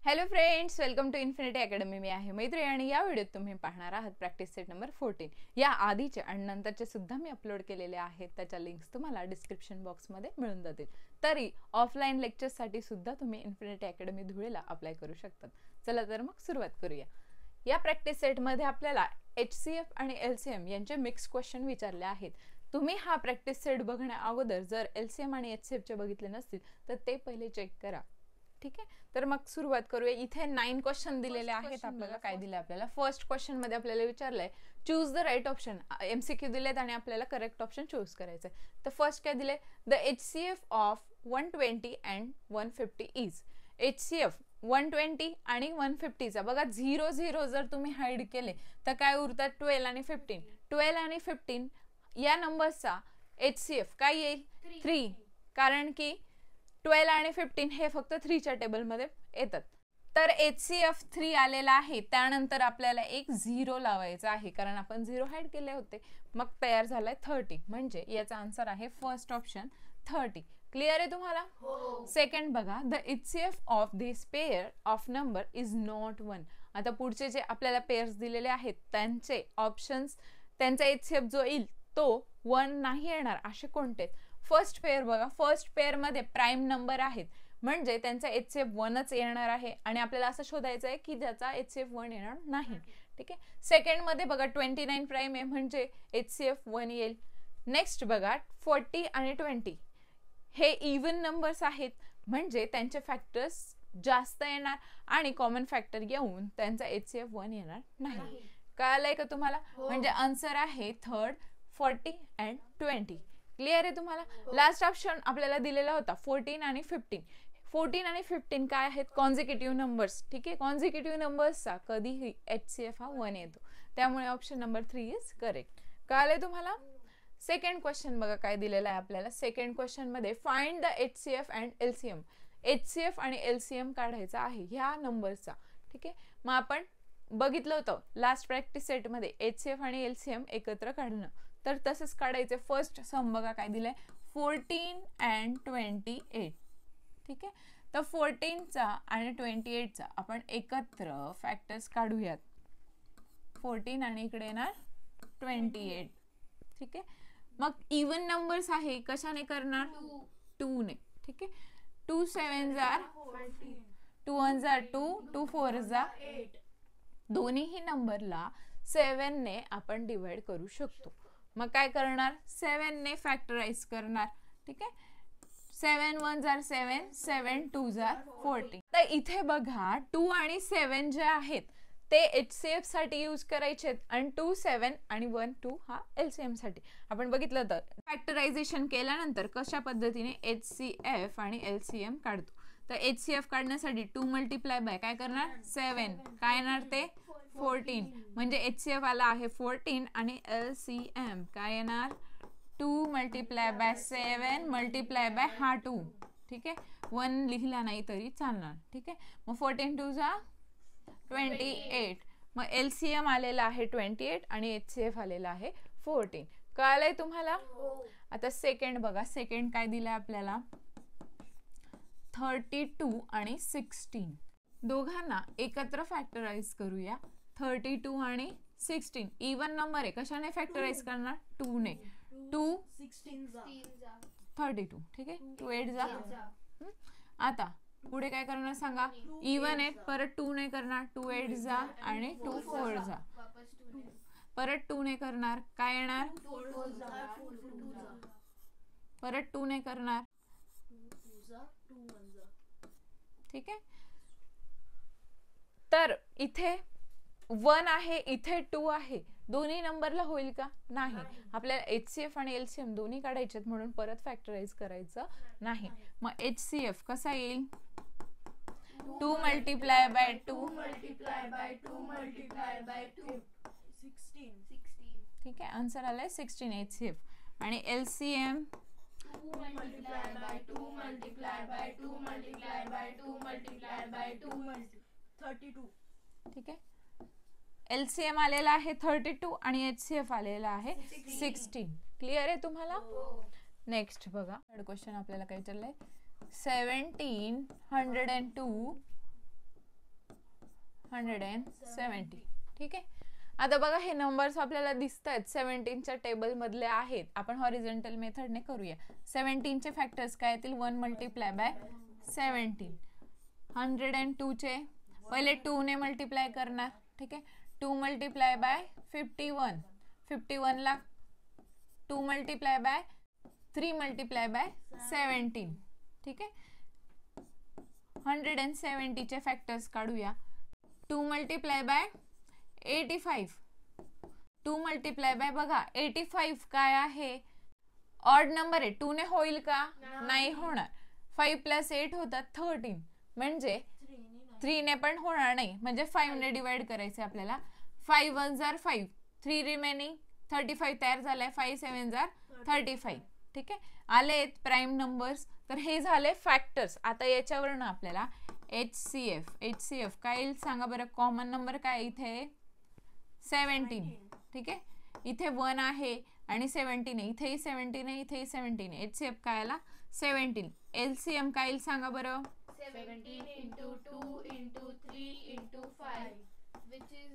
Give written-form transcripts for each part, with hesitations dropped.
Hello friends, welcome to infinity academy. मी आहे मैत्री आणि या व्हिडिओत तुम्ही पाहणार आहात प्रॅक्टिस सेट नंबर 14. या आधीचे आणि नंतरचे सुद्धा मी अपलोड केलेले आहेत, त्याच्या लिंक्स तुम्हाला डिस्क्रिप्शन बॉक्समध्ये मिळून जातील. तरी ऑफलाईन लेक्चर्ससाठी सुद्धा तुम्ही इन्फिनिटी अकॅडमी धुळेला अप्लाय करू शकतात. चला तर मग सुरुवात करूया. या प्रॅक्टिस सेटमध्ये आपल्याला HCF आणि LCM यांचे मिक्स क्वेश्चन विचारले आहेत. तुम्ही हा प्रॅक्टिस सेट बघण्या अगोदर जर LCM आणि HCF चे बघितले नसतील तर ते पहिले चेक करा. ठीक आहे, तर मग सुरुवात करूया. इथे 9 क्वेश्चन दिलेले आहेत. आपल्याला काय दिले? आपल्याला फर्स्ट क्वेश्चन मध्ये आपल्याला विचारलंय choose the right option. MCQ दिलेत आणि आपल्याला करेक्ट ऑप्शन चूज करायचं आहे. तर फर्स्ट काय दिले? The HCF of 120 and 150 is. HCF 120 आणि 150 चा बघा 0 0 जर तुम्ही हाईड केले तर काय उरतात? 12 आणि 15. 12 आणि 15 या नंबर्सचा HCF काय येईल? 3. कारण की 12 आणि 15 हे फक्त 3 च्या टेबलमध्ये येतात. तर HCF 3 आलेला आहे. त्यानंतर आपल्याला एक 0 लावायचा आहे कारण आपण 0 हाईड केले होते. मग तयार झालाय 30. म्हणजे याचा आन्सर आहे फर्स्ट ऑप्शन 30. क्लिअर आहे तुम्हाला? सेकंड बघा. The HCF of this pair of number is not 1. आता पुढचे जे आपल्याला पेअर्स दिलेले आहेत त्यांचे ऑप्शन्स, त्यांचा HCF जो येईल तो 1 नाही येणार असे कोणते? फर्स्ट पेअर बघा. फर्स्ट पेअर मध्ये प्राइम नंबर आहेत म्हणजे त्यांचा HCF 1च येणार आहे आणि आपल्याला असं शोधायचं आहे की ज्याचा HCF 1 येणार नाही. ठीक आहे. सेकंड मध्ये बघा 29 प्राइम आहे म्हणजे HCF 1 येईल. नेक्स्ट बघा 40 आणि 20 हे इवन नंबर्स आहेत म्हणजे त्यांचे फॅक्टर्स जास्त येणार आणि कॉमन फॅक्टर येऊन त्यांचा HCF 1 येणार नाही. कळालंय का तुम्हाला? म्हणजे आन्सर आहे थर्ड 40 अँड 20. क्लिअर आहे तुम्हाला? लास्ट ऑप्शन आपल्याला दिलेला होता 14 आणि 15. 14 आणि 15 काय आहेत? Consecutive numbers. ठीक आहे, कॉन्झिक्युटिव्ह नंबर्सचा कधीही HCF हा 1 येतो. त्यामुळे ऑप्शन नंबर 3 इज करेक्ट. कळालंय तुम्हाला? सेकंड क्वेश्चन बघा काय दिलेला आहे आपल्याला. सेकंड क्वेश्चन मध्ये find the HCF and LCM. HCF आणि LCM काढायचा आहे ह्या नंबरचा. ठीक आहे, मग आपण बघितलं होतं लास्ट प्रॅक्टिस सेट मध्ये HCF आणि LCM एकत्र काढणं. तर तसंच काढायचे. फर्स्ट सम बघा काय दिलंय? 14 अँड 28. ठीक आहे, तर 14 चा आणि 28 चा आपण एकत्र फॅक्टर्स काढूयात. 14 आणि इकडे येणार 28. ठीक आहे, मग इवन नंबर्स आहे कशाने करणार? 2 ने. ठीक आहे, 2 7 जार 2 1 जार 2 2 4 जार 8. दोन्हीही नंबरला 7 ने आपण डिवाइड करू शकतो. मग काय करणार? 7 ने फॅक्टराइज करणार. ठीक आहे, 7 1 जार 7 7 2 जार 40. तर इथे बघा 2 आणि 7 जे आहेत ते HCF साठी यूज करायचे आणि 2 7 आणि 1 2 हा LCM साठी. आपण बघितलं तर फॅक्टरायझेशन केल्यानंतर कशा पद्धतीने HCF आणि LCM काढतो. तर HCF काढण्यासाठी 2 मल्टिप्लाय बाय काय करणार? 7. काय येणार ते? 14. म्हणजे HCF आला आहे 14 आणि LCM काय येणार? 2 मल्टिप्लाय बाय 7 मल्टिप्लाय बाय हा 2. ठीक आहे, 1 लिहिला नाही तरी चालणार. ठीक आहे, मग 14 2 जा 28. मग LCM आलेला आहे 28 आणि HCF आलेला आहे 14. कळालंय तुम्हाला? आता सेकंड बघा. सेकंड काय दिलंय आपल्याला? 32 आणि 16 दोघांना एकत्र फॅक्टराइज करूया. 32 आणि 16 इवन नंबर आहे. कशाने फॅक्टराइज करणार? 2 ने. 2 16 जा 32. ठीक आहे, 2 8 जा. आता पुढे काय करणार सांगा? इवन आहे परत 2 ने करणार. 2 8 जा आणि 2 4 जा. परत 2 ने करणार. काय येणार? परत 2 ने करणार. ठीक आहे, तर इथे 1 आहे इथे 2 आहे. दोन्ही नंबरला होईल का? नाही. आपल्याला HCF आणि LCM दोन्ही काढायचे म्हणून परत फॅक्टराइज करायचं नाही. मग HCF कसा येईल? 2 multiply by 2 multiply by 2 multiply by 2 16. ठीक आहे, आन्सर आलाय 16 HCF. आणि LCM 2 multiply by 2 multiply by 2 multiply by 2 multiply by 2 32. ठीक आहे, LCM आलेला आहे 32 आणि HCF आलेला आहे 16. क्लिअर आहे तुम्हाला? नेक्स्ट बघा. थर्ड क्वेश्चन आपल्याला काय विचारलंय? 1702 170. ठीक आहे. आता बघा हे नंबर्स आपल्याला दिसत आहेत 17च्या टेबल मधले आहेत. आपण हॉरिझॉन्टल मेथडने करूया. 17चे फॅक्टर्स काय येतील? 1 मल्टिप्लाय बाय 17. 102 चे पहिले 2 ने मल्टिप्लाय करणार. ठीक आहे. 2 मल्टिप्लाय बाय 51. 51 ला 2 मल्टिप्लाय बाय 3 मल्टिप्लाय बाय 17. ठीक आहे. 170चे फॅक्टर्स काढूया. 2 मल्टिप्लाय बाय 85. 2 मल्टिप्लाय बाय बघा 85 काय आहे? ऑड नंबर आहे. 2 ने होईल का? नाही होणार. 5 + 8 होतात 13. म्हणजे 3 ने पण होणार नाही. म्हणजे 5 ने डिवाइड करायचे आपल्याला. 5 1 जार 5. 3 रिमेनिंग 35 तयार झालाय. 5 7 जार 35. ठीक आहे. आलेत प्राईम नंबर्स. तर हे झाले फॅक्टर्स. आता याच्यावरून आपल्याला HCF काय येईल सांगा बरं. कॉमन नंबर काय इथे? 17. ठीक आहे. इथे 1 आहे आणि 17 आहे. इथेही 17 आहे, इथेही 17 आहे. HCF काय आला? 17. LCM काय येईल सांगा बरं. 17 into 2 into 3 into 5 which is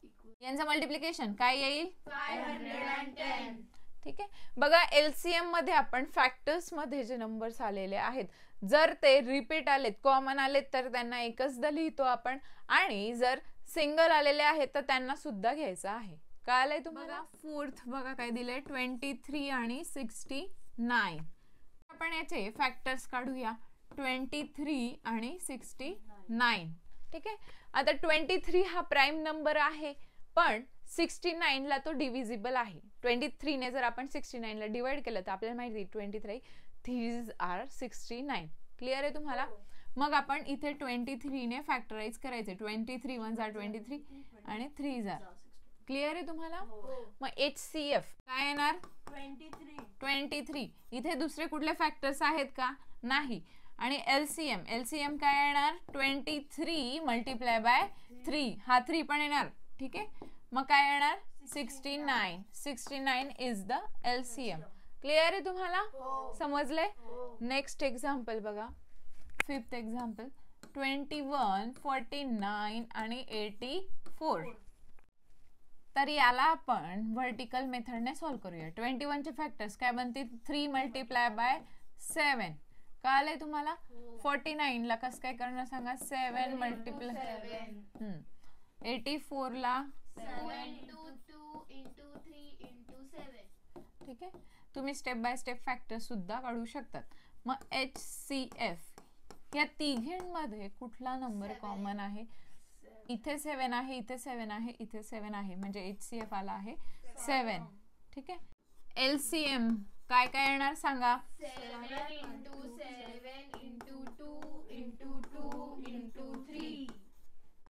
equal. यांचं मल्टिप्लिकेशन काय येईल? 510. ठीक आहे. बघा LCM मध्ये आपण फॅक्टर्स मध्ये जे नंबर्स आलेले आहेत जर ते रिपीट आलेत, कॉमन आलेत तर त्यांना एकचदा लिहितो आपण. आणि जर सिंगल आलेले आहेत तर त्यांना सुद्धा घ्यायचं आहे. कळलंय तुम्हाला? फोर्थ बघा काय दिलंय 23 आणि 69. आपण याचे फॅक्टर्स काढूया. 23 आणि 69. ठीक आहे. आता 23 हा प्राईम नंबर आहे पण 69 ला तो डिव्हिजिबल आहे. 23 ने जर आपण 69 ला डिवाइड केलं तर आपल्याला माहिती आहे 23 3s are 69. क्लिअर आहे तुम्हाला? मग आपण इथे 23 ने फॅक्टराइज करायचे. 23 1 जार 23 आणि 3 जार. क्लिअर आहे तुम्हाला? मग HCF काय येणार? 23. इथे दुसरे कुठले फॅक्टर्स आहेत का? नाही. आणि LCM काय येणार? 23 मल्टिप्लाय बाय 3. हा 3 पण येणार. ठीक आहे. मग काय येणार? 69. 69 इज द LCM. क्लिअर आहे तुम्हाला? समजले? नेक्स्ट एक्झाम्पल बघा. 5th एक्झाम्पल 21 49 आणि 84. तर याला आपण व्हर्टिकल मेथडने सॉल्व्ह करूया. 21 चे फॅक्टर्स काय बनतील? 3 मल्टिप्लाय बाय 7. कळलंय तुम्हाला? 49 ला कसं काय करणार सांगा? 7 मल्टिप्लाय 84 ला 7 2 2 into 3 into 7. ठीक आहे. तुम्ही स्टेप बाय स्टेप फॅक्टर सुद्धा काढू शकतात. मग HCF या तिघींमध्ये कुठला नंबर कॉमन आहे? इथे 7 आहे, इथे 7 आहे, इथे 7 आहे. म्हणजे HCF आला आहे 7. ठीक आहे. LCM काय काय येणार सांगा? 7 into 7 into 2 into 2 into 3.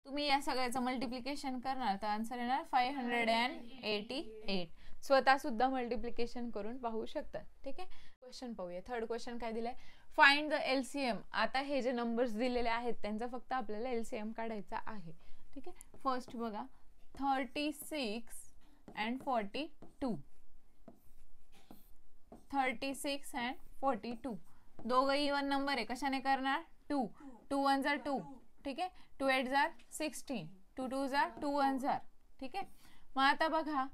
तुम्ही या सगळ्याचं मल्टिप्लिकेशन करणार तर आन्सर येणार 588. स्वतः सुद्धा मल्टिप्लिकेशन करून पाहू शकतात. ठीक आहे. क्वेश्चन पाहूया. थर्ड क्वेश्चन काय दिलंय? Find the LCM. आता हे जे नंबर्स दिलेले आहेत त्यांचा फक्त आपल्याला LCM काढायचा आहे. ठीक आहे. फर्स्ट बघा 36 and 42. 36 and 42 दोघं इवन नंबर आहे. कशाने करणार? 2 2 1 जार 2. ठीक आहे. 2 8 जार 16. 2 2 जार 2 1 जार. ठीक आहे. मग आता बघा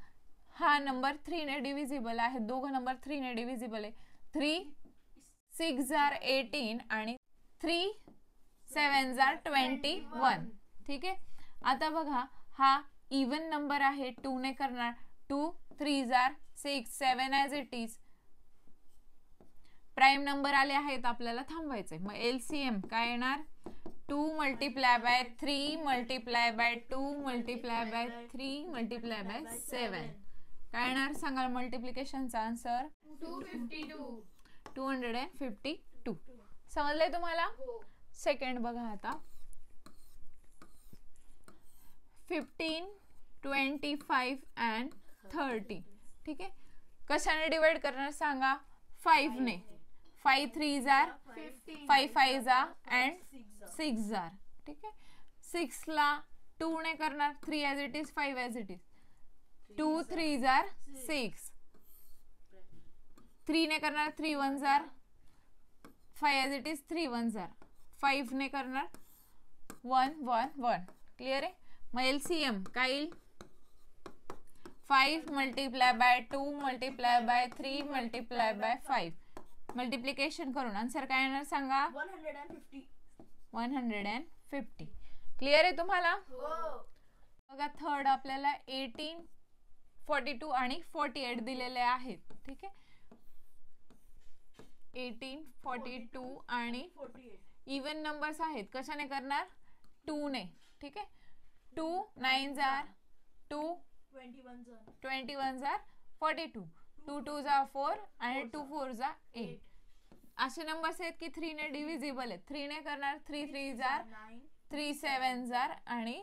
हा नंबर 3 ने डिव्हिजिबल आहे. दोघं नंबर 3 ने डिव्हिजिबल आहे. 3 6 जार 18 आणि 3 7 जार 21. ठीक आहे. आता बघा हा इवन नंबर आहे. 2 ने करणार. 2 3 जार 6 7 as it is. Prime number आले आहेत आपल्याला थांबवायचे. मग LCM काय येणार? 2 multiply bye 3 multiply by 2 multiply bye 3 multiply by 7. काय येणार सांगा मल्टिप्लिकेशनचा आन्सर? 252. 252. समजलंय तुम्हाला? सेकंड बघा आता 15 25 and 30. ठीक आहे. कशाने डिवाइड करणार सांगा? 5 ने. 5 3 जार 5 5 जार and 6 जार. ठीक आहे. 6 ला 2 ने करणार. 3 as it is 5 as it is. 2 3 जार 6. 3 ने करणार. 3 1 जार 5 ॲज इट इज 3 1 जार. 5 ने करणार 1 1 1. क्लिअर आहे. मग LCM काय येईल 5 multiply by 2 multiply bye 3 multiply by 5 multiplication करून आन्सर काय येणार सांगा 150. क्लिअर आहे तुम्हाला. बघा थर्ड आपल्याला 18 42 आणि 48 दिलेले आहेत. ठीक आहे 18 42 आणि 48 इवन नंबर्स आहेत. कशाने करणार 2 ने. ठीक आहे 2 9 जार 2 21 जार 42 2 2 जार 4 आणि 2 4 जार 8. असे नंबर्स आहेत की 3 ने डिव्हिजिबल आहेत. 3 ने करणार 3 3 जार 3 7 जार आणि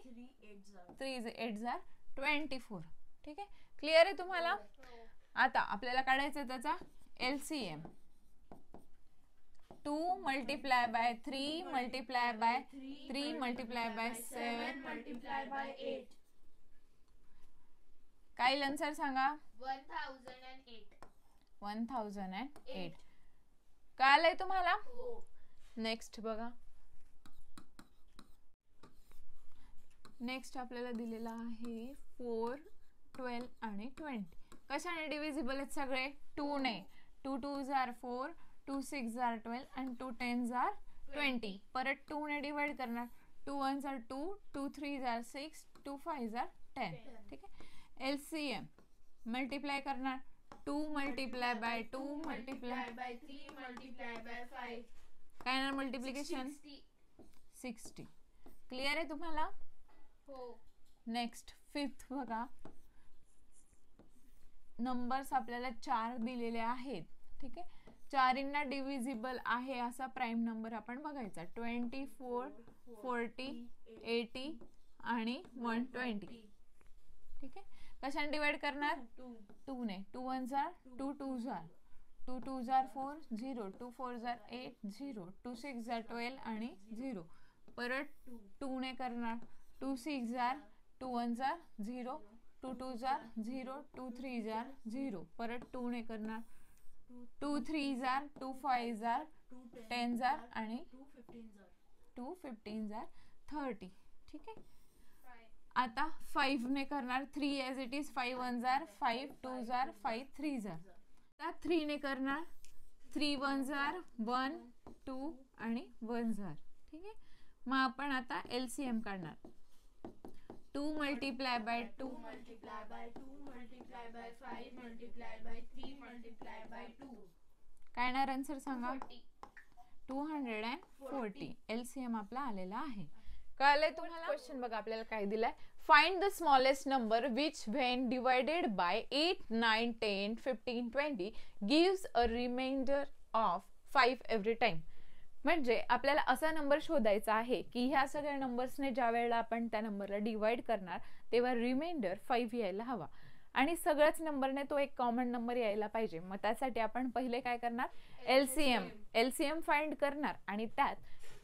3 8 जार 24. ठीक आहे क्लिअर आहे तुम्हाला. आता आपल्याला काढायचं आहे त्याचा LCM 2 multiply bye 3 multiply by 3 multiply by 7 multiply by 8 काय आन्सर सांगा 1008. कळालंय तुम्हाला. नेक्स्ट बघा नेक्स्ट आपल्याला दिलेला आहे 4 12 आणि 20. कशाने डिव्हिजिबल आहेत सगळे 2 ने. 2 2 जार 4 2 6 जार 12 आणि 2 10 जार 20. परत 2 ने डिवाइड करणार 2 1 जार 2 2 3 जार 6 2 5 जार 10. ठीक आहे LCM मल्टिप्लाय करणार 2 multiply by 2 multiply bye 3 multiply by 5 काय येणार मल्टिप्लिकेशन 60. क्लिअर आहे तुम्हाला. नेक्स्ट फिफ्थ बघा नंबर्स आपल्याला 4 दिलेले आहेत. ठीक आहे 4 डिव्हिजिबल आहे असा प्राईम नंबर आपण बघायचा 24 40 80 आणि 120. ठीक आहे कशाने डिवाइड करणार 2 ने. 2 1 जार 2 2 जार 2 2 जार 4 0 2 4 जार 8 0 2 6 जार 12 आणि 0. परत 2 ने करणार 2 6 जार 2 1 जार 0 2 2 जार 0 2 3 जार 0. परत 2 ने करणार 2 3 जार 2 5 जार 10 जार आणि 2 15 जार 30. ठीक आहे आता 5 ने करणार 3 एज इट इज 5 1 जार 5 2 जार 5 3 जार. आता 3 ने करणार 3 1 जार 1 2 आणि 1 जार. ठीक आहे मग आपण आता LCM काढणार 2 multiply by 2 multiply by 2 multiply bye 5 multiply by 3 multiply by 2 काय येणार आन्सर सांगा 240. LCM आपला आलेला आहे. कळलंय तुम्हाला. क्वेश्चन बघा आपल्याला काय दिलाय find the smallest number which when divided by 8 9 10 15 20 gives a remainder of 5 every time. म्हणजे आपल्याला असा नंबर शोधायचा आहे की ह्या सगळ्या नंबर्सने ज्या वेळेला आपण त्या नंबरला डिवाइड करणार तेव्हा रिमाइंडर 5 यायला हवा आणि सगळ्याच नंबरने तो एक कॉमन नंबर यायला पाहिजे. मग त्यासाठी आपण पहिले काय करणार LCM फाइंड करणार आणि त्यात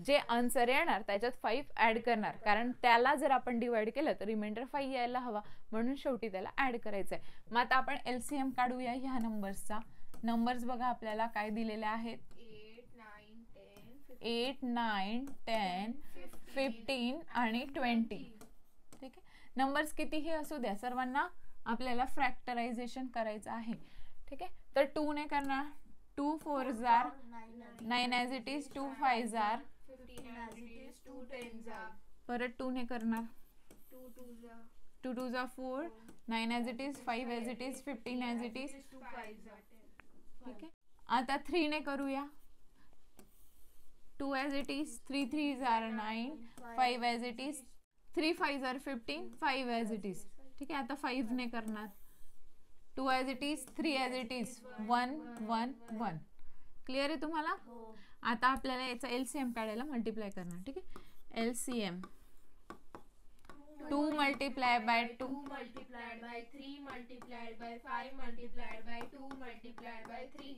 जे आन्सर येणार त्याच्यात 5 ऍड करणार कारण त्याला जर आपण डिवाइड केलं तर रिमाइंडर 5 यायला हवा म्हणून शेवटी त्याला ऍड करायचं आहे. मग आता आपण LCM काढूया ह्या नंबर्सचा. नंबर्स बघा आपल्याला काय दिलेले आहेत 8 9 10 15 आणि 20. ठीक आहे नंबर्स कितीही असू द्या सर्वांना आपल्याला फ्रॅक्टरायझेशन करायचं आहे. ठीक आहे तर 2 ने करणार 2 4 जार 9 एज इट इज 2 5 जार 15 as it is 2 10 जार. परत 2 ने करणार 2 2 जार 2 2 जार 4 9 as it is 5 as it is 15 as it is 2 5 जार. ठीक आहे आता 3 ने करूया 2 as it is 3 3 jar 9 5 as it is 3 5 जार 15 5 as it is. ठीक आहे आता 5 ने करणार 2 as it is 3 as it is 1 1 1. Clear आहे तुम्हाला. आता आपल्याला याचा LCM काढायला मल्टिप्लाय करणार. ठीक आहे LCM 2 multiply by 2 multiplied by 3 multiplied by 5 multiplied by 2 multiplied by 3.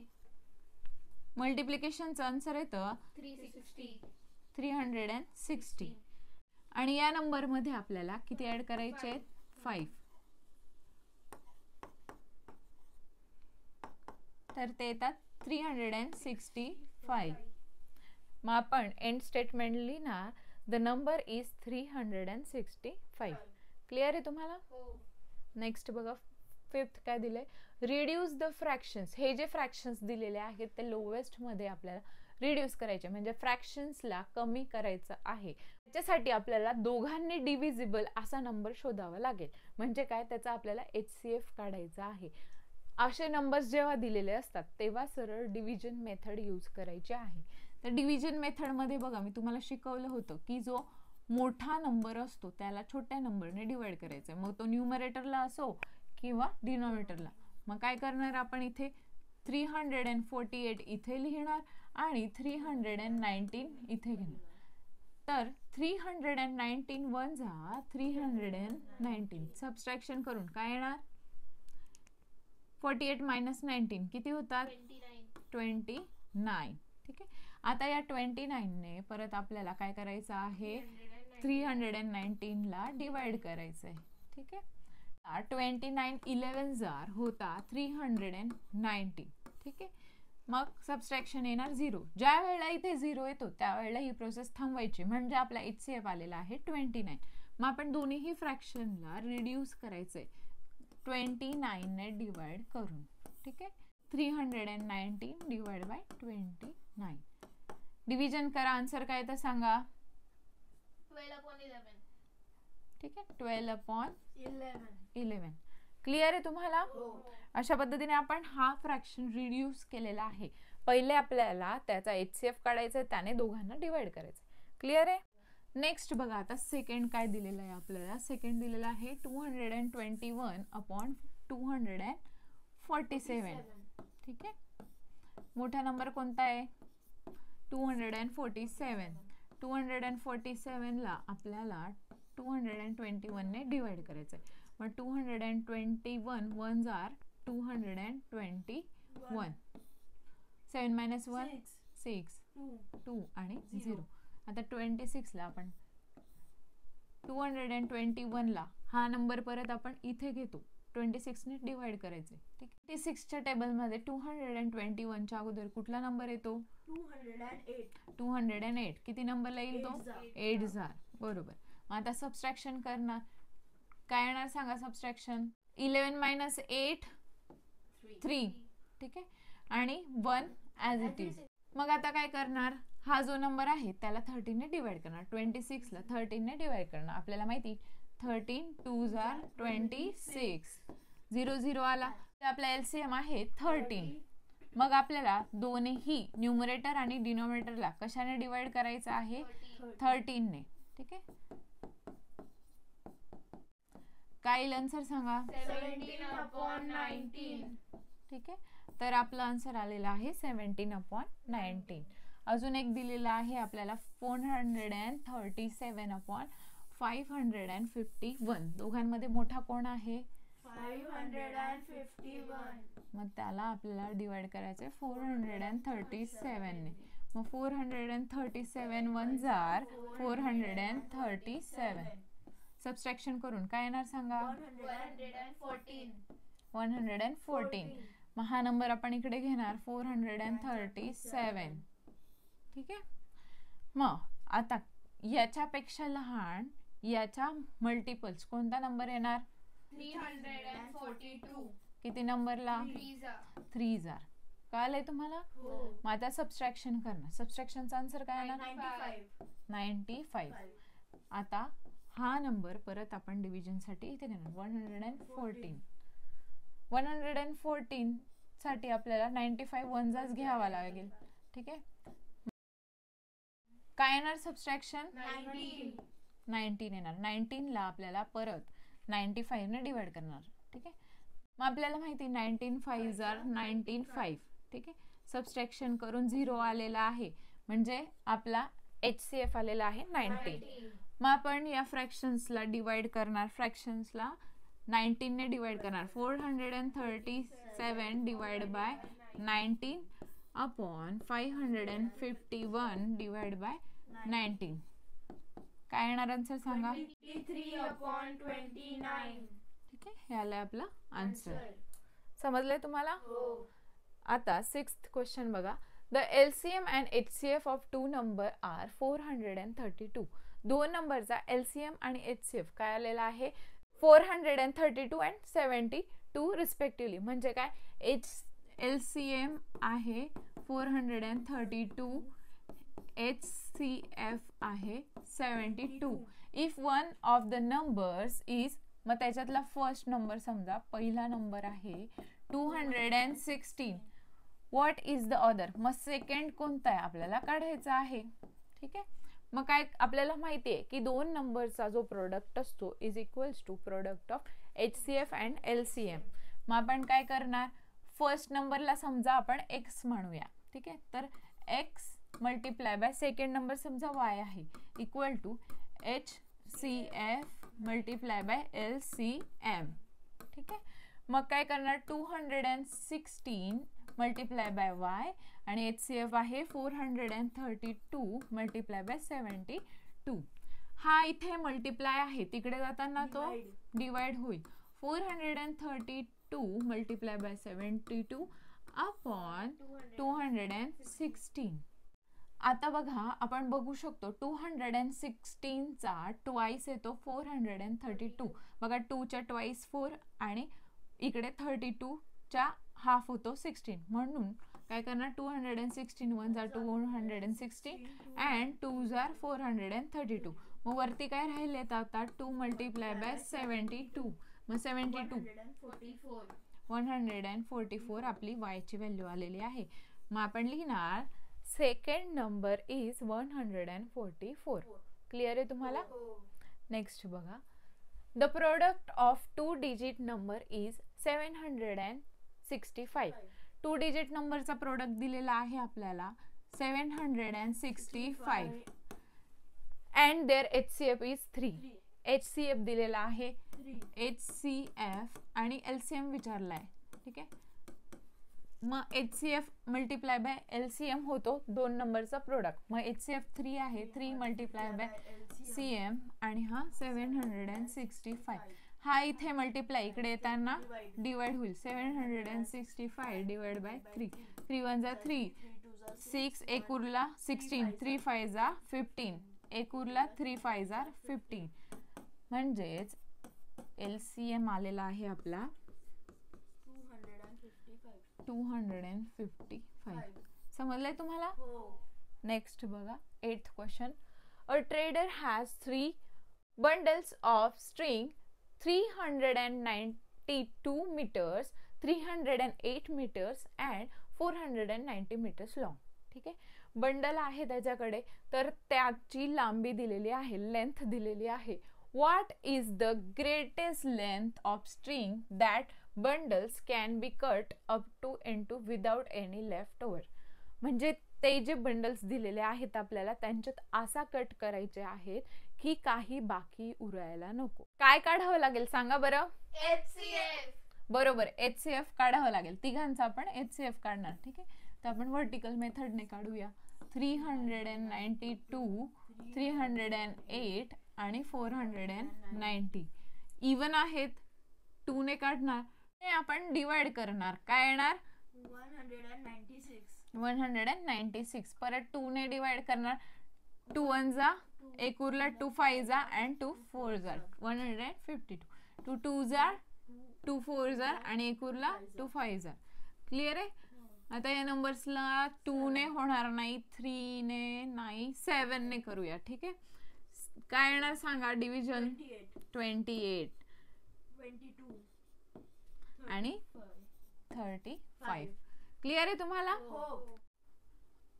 मल्टिप्लिकेशनचं आन्सर येतं 360. आणि या नंबर मध्ये आपल्याला किती ऍड करायचे आहेत 5. तर ते येतात 365. मग आपण एंड स्टेटमेंट लिहिणार द नंबर इज 365. क्लिअर आहे तुम्हाला? नेक्स्ट बघा, फिफ्थ काय दिलंय, रिड्यूस द फ्रॅक्शन्स. हे जे फ्रॅक्शन्स दिलेले आहेत ते लोवेस्ट मध्ये आपल्याला रिड्यूस करायचे, म्हणजे फ्रॅक्शन्सला कमी करायचं आहे. त्याच्यासाठी आपल्याला दोघांनी डिव्हिजिबल असा नंबर शोधावा लागेल. म्हणजे काय, त्याचा आपल्याला HCF काढायचा आहे. असे नंबर्स जेव्हा दिलेले असतात तेव्हा सरळ डिव्हिजन मेथड यूज करायची आहे. तर डिव्हिजन मेथडमध्ये बघा, मी तुम्हाला शिकवलं होतं की जो मोठा नंबर असतो त्याला छोट्या नंबरने डिवाइड करायचा आहे, मग तो न्यूमरेटरला असो किंवा डिनॉमिनेटरला. मग काय करणार आपण, इथे 348 इथे लिहिणार आणि 319 इथे घेणार. तर 319 वन जा 319, सबस्ट्रॅक्शन करून काय येणार, 48 मायनस 19 किती होतात, 29. ठीक आहे. आता या 29 ने परत आपल्याला काय करायचं आहे, 319 ला डिवाइड करायचं आहे. ठीक आहे. 29 11 जार होता 319. ठीक आहे. मग सबस्ट्रॅक्शन येणार 0. ज्या वेळेला इथे 0 येतो त्यावेळेला ही प्रोसेस थांबवायची, म्हणजे आपला HCF आलेला आहे 29. मग आपण दोन्हीही फ्रॅक्शनला रिड्यूस करायचंय 29 ने डिवाइड करून. ठीक आहे. 319 डिवाइड बाय 29. डिव्हिजन करा, आन्सर काय तर सांगा. 12/11. ठीक आहे. 12/11. क्लिअर आहे तुम्हाला? अशा पद्धतीने आपण हा फ्रॅक्शन रिड्यूस केलेला आहे. पहिले आपल्याला त्याचा HCF काढायचा, त्याने दोघांना डिवाइड करायचं. क्लिअर आहे? नेक्स्ट बघा, आता सेकंड काय दिलेलं आहे आपल्याला. सेकंड दिलेला आहे 221/247. ठीक आहे. मोठा नंबर कोणता आहे, 247. 247 ला आपल्याला 221 ने डिवाइड करायचं आहे. मग 221 वन जार 221. 7 minus 1 6 2 आणि 0. आता 26 ला आपण 221 ला हा नंबर परत आपण इथे घेतो, 26 ने डिवाइड करायचे. ठीक आहे. 26 च्या टेबल मध्ये 221 च्या अगोदर कुठला नंबर येतो, 208. किती नंबरला येईल तो, 8 जार. बरोबर. मग आता सबस्ट्रॅक्शन करणार, काय येणार सांगा सबस्ट्रॅक्शन. 11 minus 8 3. ठीक आहे. आणि 1 ॲज इट इज. मग आता काय करणार, हा जो नंबर आहे त्याला 13 ने डिवाइड करणार. 26 ला 13 ने डिवाइड करणार. आपल्याला माहिती 13 2 जार 26. 0 0 आला. आपला LCM आहे 13. मग आपल्याला दोन्ही न्यूमरेटर आणि डिनॉमिनेटरला कशाने डिवाइड करायचं आहे, 13 ने. ठीक आहे. काय येईल आन्सर सांगा, 17/19. ठीक आहे. तर आपला आन्सर आलेला आहे 17/19. अजून एक दिलेला आहे आपल्याला 437/551. दोघांमध्ये मोठा कोण आहे, 551. मग त्याला आपल्याला डिवाइड करायचं 437 ने. मग 437 वन जार 437. सबस्ट्रॅक्शन करून काय येणार सांगा, 114. मग हा नंबर आपण इकडे घेणार 437. ठीक आहे. मग आता याच्यापेक्षा लहान याच्या मल्टिपल्स कोणता नंबर येणार, 342. किती नंबरला, 3 जार. कळलंय तुम्हाला? मग आता सबस्ट्रॅक्शन करणार. सबस्ट्रॅक्शनचा आन्सर काय येणार, 95. आता हा नंबर परत आपण डिव्हिजन साठी इथे घेणार 114. 114 साठी आपल्याला 95 वनजाच घ्यावा लागेल. ठीक आहे. काय येणार सबस्ट्रॅक्शन, 19 येणार. 19 ला आपल्याला परत 95 ने डिवाइड करणार. ठीक आहे. मग आपल्याला माहिती 19 5 जार 95. ठीक आहे. सबस्ट्रॅक्शन करून 0 आलेला आहे, म्हणजे आपला HCF आलेला आहे 19. मग आपण या फ्रॅक्शन्सला डिवाइड करणार. फ्रॅक्शन्सला 19 ने डिवाइड करणार. 437 divide by 19 upon 551 divide by 19. काय येणार आन्सर सांगा, 3/29. ठीक आहे. हे आलंय आपला आन्सर. समजलंय तुम्हाला? आता 6th क्वेश्चन बघा. The LCM and HCF of two number are 432. दोन नंबरचा LCM आणि HCF काय आलेला आहे 432 and 72 रिस्पेक्टिव्हली. म्हणजे काय LCM आहे 432, HCF आहे 72. If one of the numbers is, मग त्याच्यातला फर्स्ट नंबर समजा पहिला नंबर आहे 216, व्हॉट इज द अदर, मग सेकंड कोणता आहे आपल्याला काढायचा आहे. ठीक आहे, मग काय आपल्याला माहिती आहे की दोन नंबरचा जो प्रोडक्ट असतो is equals to product of HCF and LCM. मग आपण काय करणार, फर्स्ट नंबरला समजा आपण x म्हणूया. ठीक आहे, तर x multiply by second number समजा y आहे equal to HCF multiply by LCM. ठीक आहे, मग काय करणार 216 मल्टिप्लाय बाय y आणि HCF आहे 432 मल्टिप्लाय बाय 72. हा इथे मल्टिप्लाय आहे, तिकडे जाताना तो डिवाइड होईल. 432 मल्टिप्लाय बाय 72 अपॉन 216. आता बघा आपण बघू शकतो 216 चा ट्वाइस येतो 432. बघा 2 च्या ट्वाइस 4 आणि इकडे 32 च्या हाफ होतो 16. म्हणून काय करणार 216 1 जा 216 अँड 2 जा 432. मग वरती काय राहिले आता 2 मल्टिप्लाय बाय 72. मग 72 144 आपली y ची व्हॅल्यू आलेली आहे. मग आपण लिहिणार सेकंड नंबर इज 144. क्लिअर आहे तुम्हाला. नेक्स्ट बघा, the product of 2 digit number is 765. 2 digit नंबरचा प्रोडक्ट दिलेला आहे आपल्याला 765 and their HCF is 3. HCF दिलेला आहे HCF आणि LCM विचारलाय. ठीक आहे, मग HCF मल्टिप्लाय बाय LCM होतो दोन नंबरचा प्रोडक्ट. मग HCF 3 आहे 3 मल्टिप्लाय बाय CM आणि हा 765. हा इथे मल्टिप्लाय इकडे येताना डिवाइड होईल 765 डिवाइड बाय 3. 3 1 जा 3 6 एक उरला 16 3 5 जा 15 एक उरला 3 5 जा 15. म्हणजेच LCM आलेला आहे आपला 255. समजलंय तुम्हाला. नेक्स्ट बघा 8th question. A trader has 3 bundles of string 392 meters, 308 meters and 490 meters long. ठीक आहे, बंडल आहे त्याच्याकडे, तर त्याची लांबी दिलेली आहे, लेंथ दिलेली आहे. What is the greatest length of string that bundles can be cut up to into without any leftover? म्हणजे ते जे बंडल्स दिलेले आहेत आपल्याला त्यांच्यात असा कट करायचे आहेत की काही बाकी उरायला नको. काय काढावं लागेल सांगा बरं. HCF. बरोबर, HCF काढावं लागेल. तिघांचा आपण HCF काढणार. ठीक आहे, तर आपण व्हर्टिकल मेथडने काढूया. 392 308 आणि 490 इवन आहेत. 2 ने काढणार, आपण डिवाइड करणार. काय येणार 196. परत 2 ने डिवाइड करणार. 2 1 जा एक उरला 2 5 जा अँड 2 4 जा 152. 2 2 जा 2 4 जा आणि एक उरला 2 5 जा. क्लिअर आहे. आता या नंबर्सला 2 ने होणार नाही, 3 ने नाही, 7 ने करूया. ठीक आहे, काय येणार सांगा डिव्हिजन 28 आणि 35. क्लिअर आहे तुम्हाला.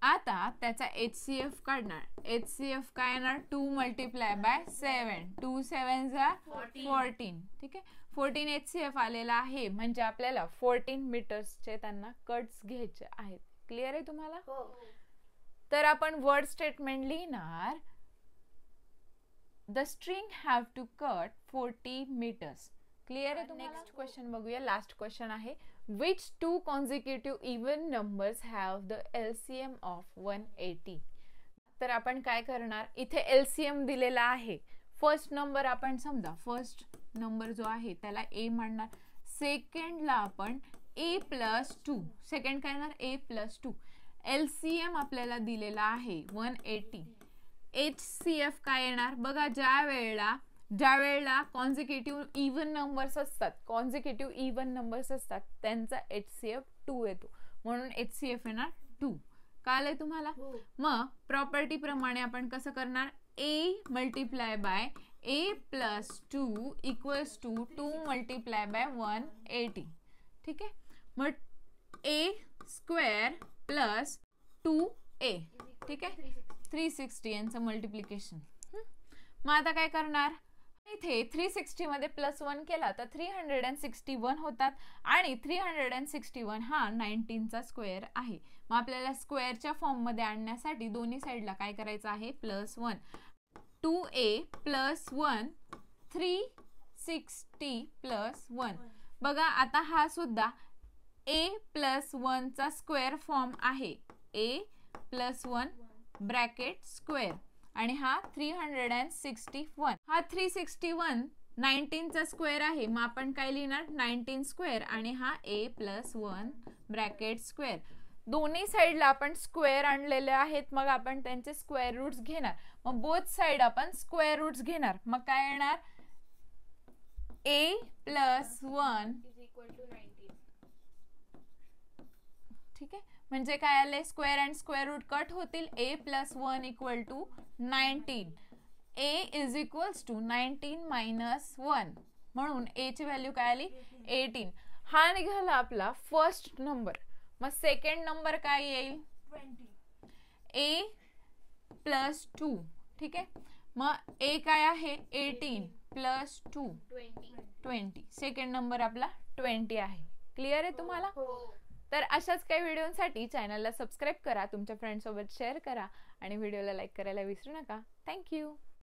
आता त्याचा HCF काढणार. HCF काय येणार 2 मल्टिप्लाय बाय 7. 2 7 जा 14. ठीक आहे, 14 HCF आलेला आहे. म्हणजे आपल्याला 14 मीटर्सचे त्यांना कट्स घ्यायचे आहेत. क्लिअर आहे तुम्हाला. तर आपण वर्ड स्टेटमेंट लिहिणार. The string have to cut 40 meters. Clear आहे तुम्हाला. नेक्स्ट क्वेश्चन बघूया. लास्ट क्वेश्चन आहे. Which 2 consecutive even numbers have the LCM of 180? तर आपण काय करणार, इथे LCM दिलेला आहे. फर्स्ट नंबर आपण समजा फर्स्ट नंबर जो आहे त्याला A म्हणणार. सेकंडला आपण A+2. सेकंड काय येणार A+2. LCM आपल्याला दिलेला आहे 180. HCF काय येणार बघा, ज्या वेळेला कॉन्झिक्युटिव्ह इव्हन नंबर्स असतात, त्यांचा HCF 2 येतो, म्हणून HCF येणार 2. कळलंय तुम्हाला? मग प्रॉपर्टी प्रमाणे आपण कसं करणार, A multiply by A plus 2 equals to 2 multiply by 180. ठीक आहे, मग A स्क्वेअर प्लस 2A. ठीक आहे, 360 यांचं मल्टिप्लिकेशन. मग आता काय करणार, इथे 360 मध्ये प्लस 1 केला तर 361 होतात, आणि 361 हा 19चा स्क्वेअर आहे. मग आपल्याला स्क्वेअरच्या फॉर्म मध्ये आणण्यासाठी दोन्ही साईडला काय करायचं आहे, प्लस 1. 2A plus 1 360 plus 1. बघा आता हा सुद्धा A प्लस 1 चा स्क्वेअर फॉर्म आहे, A प्लस 1 ब्रॅकेट स्क्वेअर, आणि हा 361, हा 361 19चा स्क्वेअर आहे. मग आपण काय लिहिणार, 19 स्क्वेअर, आणि हा A प्लस 1 ब्रॅकेट स्क्वेअर. दोन्ही साईडला आपण स्क्वेअर आणलेले आहेत, मग आपण त्यांचे स्क्वेअर रूट्स घेणार. मग बोथ साइड आपण स्क्वेअर रूट्स घेणार. मग काय येणार, A प्लस 1 इक्वल टू 19. ठीक आहे, म्हणजे काय आले, square and square root cut होतील. A plus 1 equal to 19. A is equals to 19 minus 1, म्हणून A ची व्हॅल्यू काय आली, 18. हा निघाला आपला फर्स्ट नंबर. मग सेकंड नंबर काय येईल, 20. A plus 2. ठीक आहे, मग A काय आहे, 18 प्लस 2 20. सेकंड नंबर आपला 20 आहे. क्लिअर आहे तुम्हाला? तर अशाच काही व्हिडिओसाठी चॅनलला सबस्क्राईब करा, तुमच्या फ्रेंड्स सोबत शेअर करा, आणि व्हिडिओला लाईक करायला विसरू नका. थँक्यू.